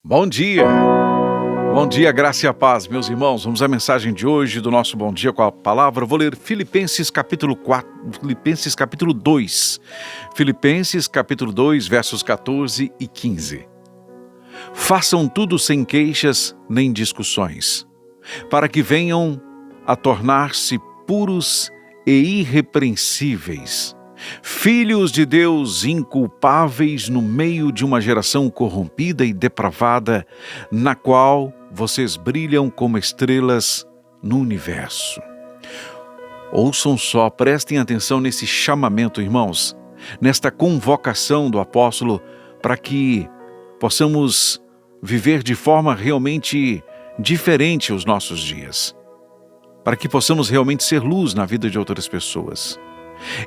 Bom dia! Bom dia, graça e a paz, meus irmãos. Vamos à mensagem de hoje do nosso Bom Dia com a Palavra. Eu vou ler Filipenses capítulo 4, Filipenses capítulo 2. Filipenses capítulo 2, versos 14 e 15. Façam tudo sem queixas nem discussões, para que venham a tornar-se puros e irrepreensíveis, filhos de Deus inculpáveis no meio de uma geração corrompida e depravada, na qual vocês brilham como estrelas no universo. Ouçam só, prestem atenção nesse chamamento, irmãos, nesta convocação do apóstolo para que possamos viver de forma realmente diferente os nossos dias, para que possamos realmente ser luz na vida de outras pessoas.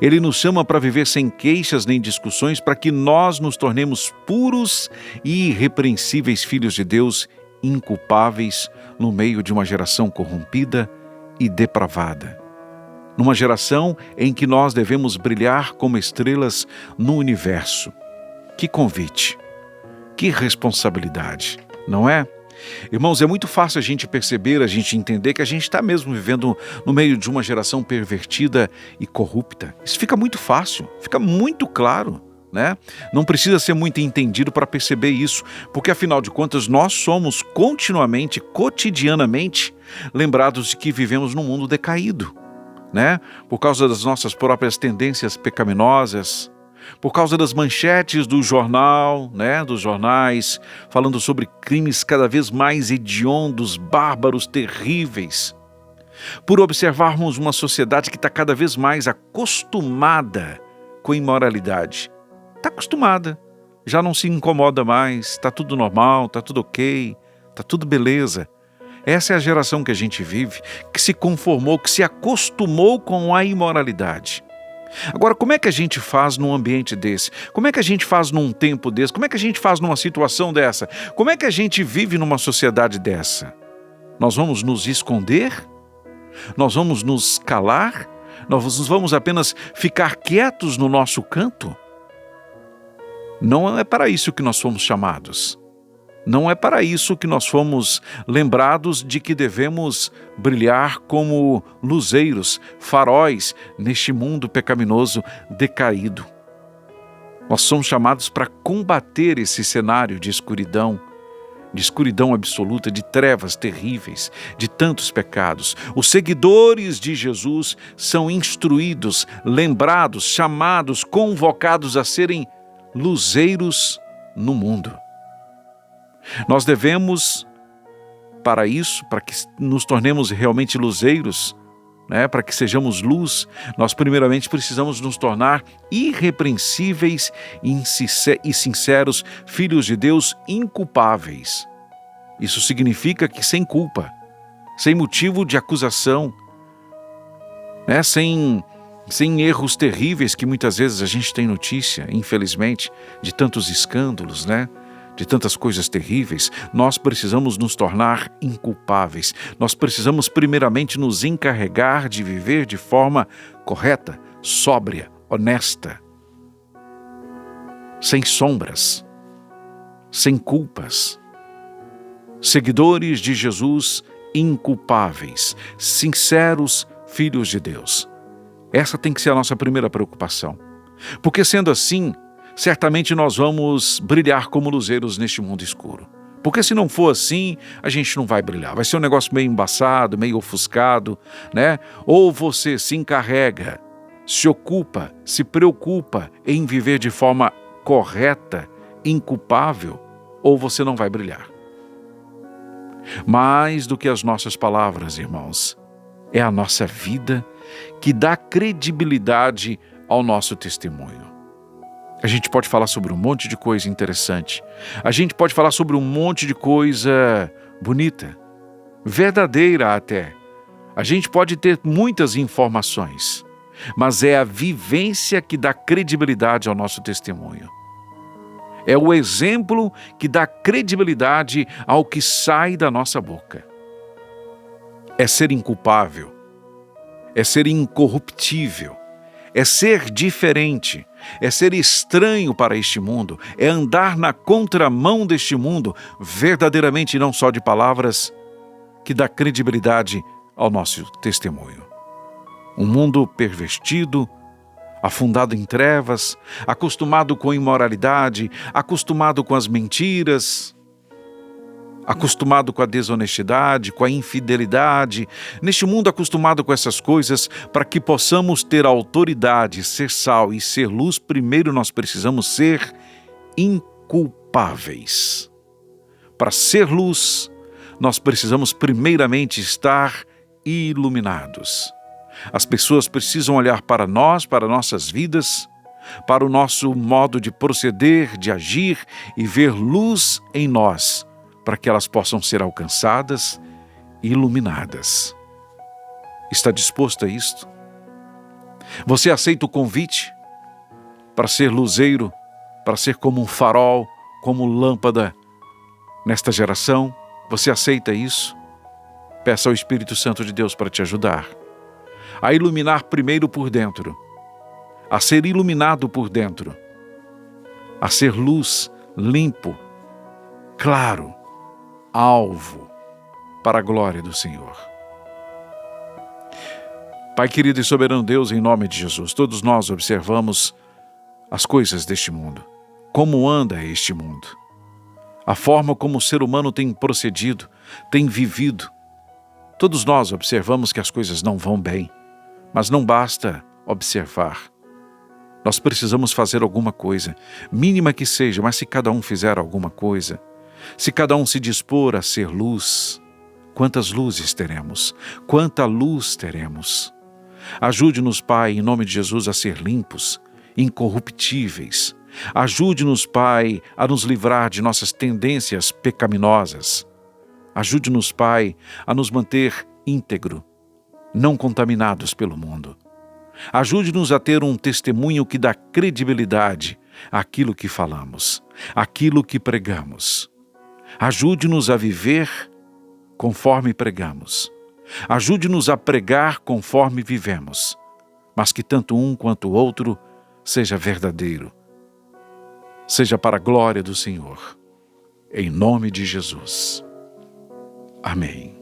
Ele nos chama para viver sem queixas nem discussões, para que nós nos tornemos puros e irrepreensíveis filhos de Deus, inculpáveis no meio de uma geração corrompida e depravada. Numa geração em que nós devemos brilhar como estrelas no universo. Que convite, que responsabilidade, não é? Irmãos, é muito fácil a gente perceber, a gente entender que a gente está mesmo vivendo no meio de uma geração pervertida e corrupta. Isso fica muito fácil, fica muito claro, né? Não precisa ser muito entendido para perceber isso, porque afinal de contas nós somos continuamente, cotidianamente, lembrados de que vivemos num mundo decaído, né? Por causa das nossas próprias tendências pecaminosas, por causa das manchetes do jornal, né, dos jornais, falando sobre crimes cada vez mais hediondos, bárbaros, terríveis. Por observarmos uma sociedade que está cada vez mais acostumada com a imoralidade. Está acostumada, já não se incomoda mais, está tudo normal, está tudo ok, está tudo beleza. Essa é a geração que a gente vive, que se conformou, que se acostumou com a imoralidade. Agora, como é que a gente faz num ambiente desse? Como é que a gente faz num tempo desse? Como é que a gente faz numa situação dessa? Como é que a gente vive numa sociedade dessa? Nós vamos nos esconder? Nós vamos nos calar? Nós vamos apenas ficar quietos no nosso canto? Não é para isso que nós fomos chamados. Não é para isso que nós fomos lembrados de que devemos brilhar como luzeiros, faróis neste mundo pecaminoso decaído. Nós somos chamados para combater esse cenário de escuridão absoluta, de trevas terríveis, de tantos pecados. Os seguidores de Jesus são instruídos, lembrados, chamados, convocados a serem luzeiros no mundo. Nós devemos, para isso, para que nos tornemos realmente luzeiros, né, para que sejamos luz, nós primeiramente precisamos nos tornar irrepreensíveis e sinceros filhos de Deus inculpáveis. Isso significa que sem culpa, sem motivo de acusação, né, sem erros terríveis que muitas vezes a gente tem notícia, infelizmente, de tantos escândalos, né? De tantas coisas terríveis, nós precisamos nos tornar inculpáveis. Nós precisamos primeiramente nos encarregar de viver de forma correta, sóbria, honesta, sem sombras, sem culpas. Seguidores de Jesus inculpáveis, sinceros filhos de Deus. Essa tem que ser a nossa primeira preocupação. Porque sendo assim, certamente nós vamos brilhar como luzeiros neste mundo escuro. Porque se não for assim, a gente não vai brilhar. Vai ser um negócio meio embaçado, meio ofuscado, né? Ou você se encarrega, se ocupa, se preocupa em viver de forma correta, inculpável, ou você não vai brilhar. Mais do que as nossas palavras, irmãos, é a nossa vida que dá credibilidade ao nosso testemunho. A gente pode falar sobre um monte de coisa interessante. A gente pode falar sobre um monte de coisa bonita, verdadeira até. A gente pode ter muitas informações, mas é a vivência que dá credibilidade ao nosso testemunho. É o exemplo que dá credibilidade ao que sai da nossa boca. É ser inculpável, é ser incorruptível, é ser diferente, é ser estranho para este mundo, é andar na contramão deste mundo, verdadeiramente não só de palavras, que dá credibilidade ao nosso testemunho. Um mundo pervertido, afundado em trevas, acostumado com a imoralidade, acostumado com as mentiras, acostumado com a desonestidade, com a infidelidade, neste mundo acostumado com essas coisas, para que possamos ter autoridade, ser sal e ser luz, primeiro nós precisamos ser inculpáveis. Para ser luz, nós precisamos primeiramente estar iluminados. As pessoas precisam olhar para nós, para nossas vidas, para o nosso modo de proceder, de agir e ver luz em nós, para que elas possam ser alcançadas e iluminadas. Está disposto a isto? Você aceita o convite para ser luzeiro, para ser como um farol, como lâmpada nesta geração? Você aceita isso? Peça ao Espírito Santo de Deus para te ajudar a iluminar primeiro por dentro, a ser iluminado por dentro, a ser luz, limpo, claro, alvo para a glória do Senhor. Pai querido e soberano Deus, em nome de Jesus, todos nós observamos as coisas deste mundo, como anda este mundo, a forma como o ser humano tem procedido, tem vivido. Todos nós observamos que as coisas não vão bem, mas não basta observar. Nós precisamos fazer alguma coisa, mínima que seja, mas se cada um fizer alguma coisa, se cada um se dispor a ser luz, quantas luzes teremos? Quanta luz teremos? Ajude-nos, Pai, em nome de Jesus, a ser limpos, incorruptíveis. Ajude-nos, Pai, a nos livrar de nossas tendências pecaminosas. Ajude-nos, Pai, a nos manter íntegro, não contaminados pelo mundo. Ajude-nos a ter um testemunho que dá credibilidade àquilo que falamos, àquilo que pregamos. Ajude-nos a viver conforme pregamos. Ajude-nos a pregar conforme vivemos, mas que tanto um quanto o outro seja verdadeiro, seja para a glória do Senhor. Em nome de Jesus. Amém.